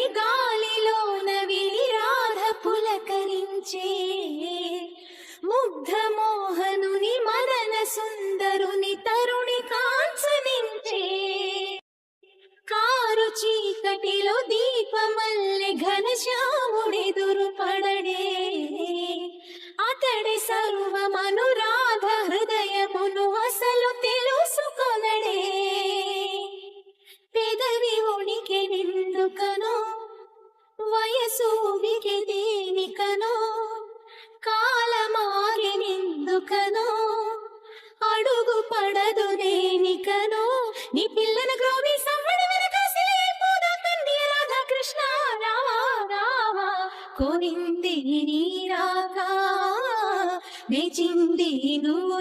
మధురిని గాలిలోన విని రాధ పులకరించే ముగ్ధ మోహనుని మదన సుందరుని తరుణి కాంచనించే కారు చీకటిలో దీపమల్లె ఘనశ్యాముడెదురు పడడే అతడి సర్వమనురాధ హృదయమును అసలు తెలుసుకొనడే పెదవి ఉనికి నిందుకనో వయసు ఉనికి దేనికనో కాలమాగి నిందుకనో అడుగు పడదు దేనికనో నీ పిల్లన గ్రోవి సవ్వడి వెనక సిలైపోదా తండ్రి రాధా కృష్ణ రావా రావా కోరింది నీ రాగా మెచింది నువ్వు